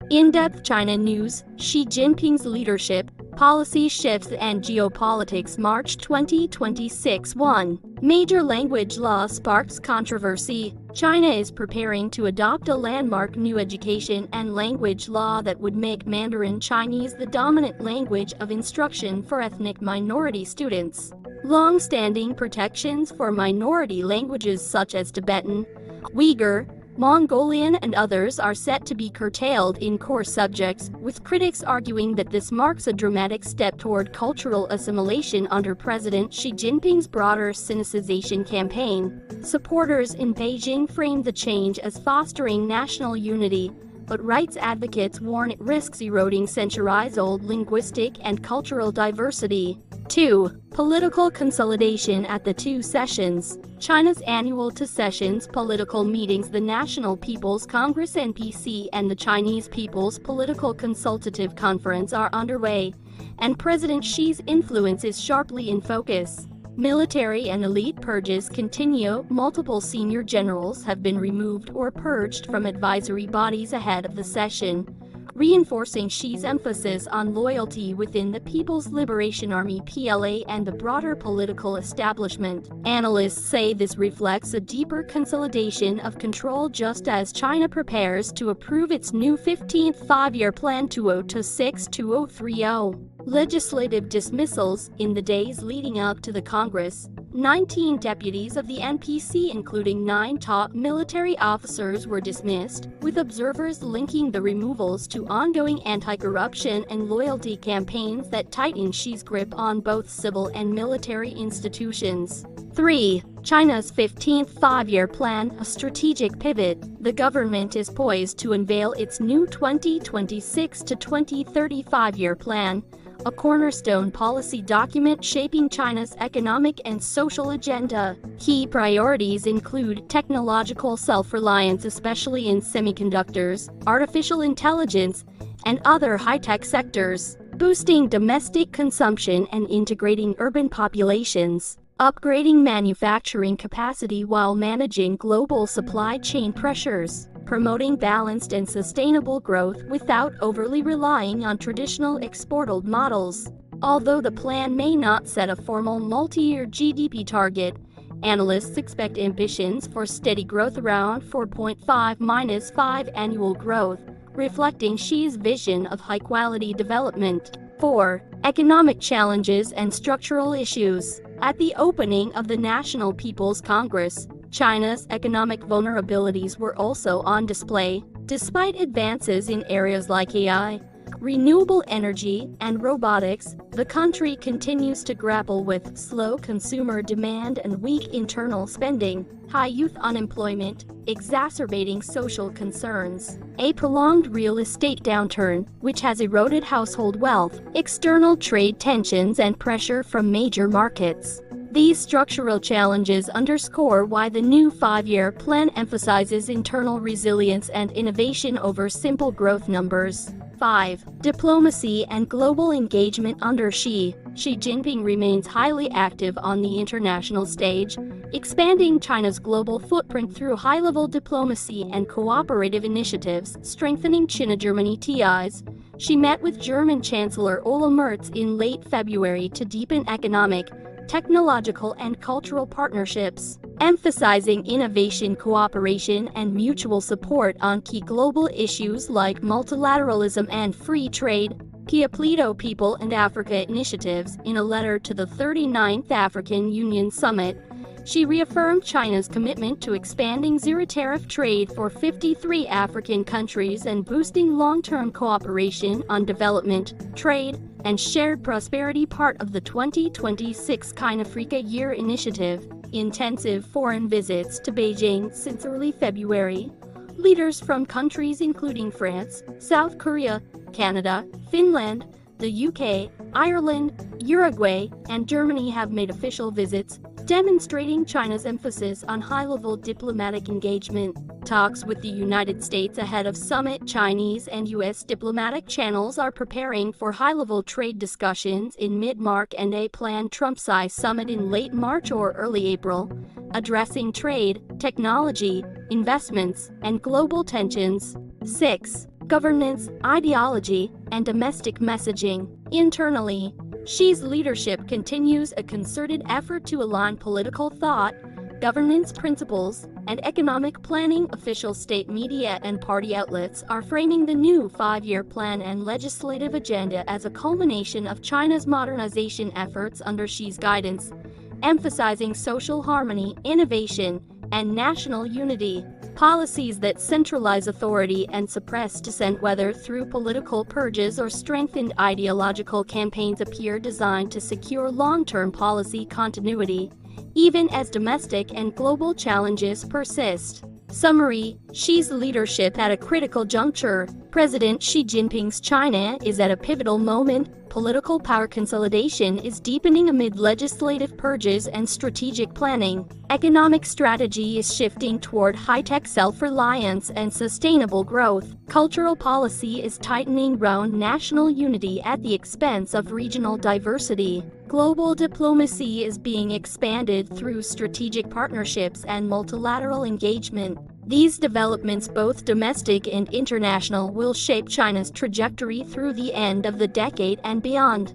In-depth China news, Xi Jinping's leadership, policy shifts and geopolitics March 2026 1. Major language law sparks controversy. China is preparing to adopt a landmark new education and language law that would make Mandarin Chinese the dominant language of instruction for ethnic minority students. Long-standing protections for minority languages such as Tibetan, Uyghur, Mongolian and others are set to be curtailed in core subjects, with critics arguing that this marks a dramatic step toward cultural assimilation under President Xi Jinping's broader sinicization campaign. Supporters in Beijing frame the change as fostering national unity, but rights advocates warn it risks eroding centuries-old linguistic and cultural diversity. 2. Political consolidation at the two sessions. China's annual two sessions political meetings, the National People's Congress (NPC) and the Chinese People's Political Consultative Conference are underway, and President Xi's influence is sharply in focus. Military and elite purges continue. Multiple senior generals have been removed or purged from advisory bodies ahead of the session, reinforcing Xi's emphasis on loyalty within the People's Liberation Army (PLA) and the broader political establishment. Analysts say this reflects a deeper consolidation of control just as China prepares to approve its new 15th five-year plan 2026-2030. Legislative dismissals. In the days leading up to the Congress, 19 deputies of the NPC, including 9 top military officers, were dismissed, with observers linking the removals to ongoing anti-corruption and loyalty campaigns that tighten Xi's grip on both civil and military institutions. 3. China's 15th five-year plan, a strategic pivot. The government is poised to unveil its new 2026 to 2030 five-year plan, a cornerstone policy document shaping China's economic and social agenda. Key priorities include technological self-reliance, especially in semiconductors, artificial intelligence, and other high-tech sectors, boosting domestic consumption and integrating urban populations, upgrading manufacturing capacity while managing global supply chain pressures, promoting balanced and sustainable growth without overly relying on traditional export models. Although the plan may not set a formal multi-year GDP target, analysts expect ambitions for steady growth around 4.5–5 annual growth, reflecting Xi's vision of high-quality development. 4. Economic challenges and structural issues. At the opening of the National People's Congress, China's economic vulnerabilities were also on display. Despite advances in areas like AI, renewable energy, and robotics, the country continues to grapple with slow consumer demand and weak internal spending, high youth unemployment, exacerbating social concerns, a prolonged real estate downturn, which has eroded household wealth, external trade tensions, and pressure from major markets. These structural challenges underscore why the new five-year plan emphasizes internal resilience and innovation over simple growth numbers. 5. Diplomacy and global engagement under Xi. Xi Jinping remains highly active on the international stage, expanding China's global footprint through high-level diplomacy and cooperative initiatives, strengthening China-Germany ties. She met with German Chancellor Olaf Scholz in late February to deepen economic, technological, and cultural partnerships, emphasizing innovation, cooperation, and mutual support on key global issues like multilateralism and free trade. Geopolitics People and Africa initiatives. In a letter to the 39th African Union Summit, she reaffirmed China's commitment to expanding zero-tariff trade for 53 African countries and boosting long-term cooperation on development, trade, and shared prosperity, part of the 2026 China-Africa Year Initiative. Intensive foreign visits to Beijing since early February. Leaders from countries including France, South Korea, Canada, Finland, the UK, Ireland, Uruguay, and Germany have made official visits, demonstrating China's emphasis on high-level diplomatic engagement. Talks with the United States ahead of summit. Chinese and U.S. diplomatic channels are preparing for high-level trade discussions in mid-March and a planned Trump-Xi summit in late March or early April, addressing trade, technology, investments, and global tensions. 6. governance, ideology, and domestic messaging. Internally, Xi's leadership continues a concerted effort to align political thought, governance principles, and economic planning. Official state media and party outlets are framing the new five-year plan and legislative agenda as a culmination of China's modernization efforts under Xi's guidance, emphasizing social harmony, innovation, and national unity. Policies that centralize authority and suppress dissent, whether through political purges or strengthened ideological campaigns, appear designed to secure long-term policy continuity, even as domestic and global challenges persist. Summary: Xi's leadership at a critical juncture. President Xi Jinping's China is at a pivotal moment. Political power consolidation is deepening amid legislative purges and strategic planning. Economic strategy is shifting toward high-tech self-reliance and sustainable growth. Cultural policy is tightening around national unity at the expense of regional diversity. Global diplomacy is being expanded through strategic partnerships and multilateral engagement. These developments, both domestic and international, will shape China's trajectory through the end of the decade and beyond.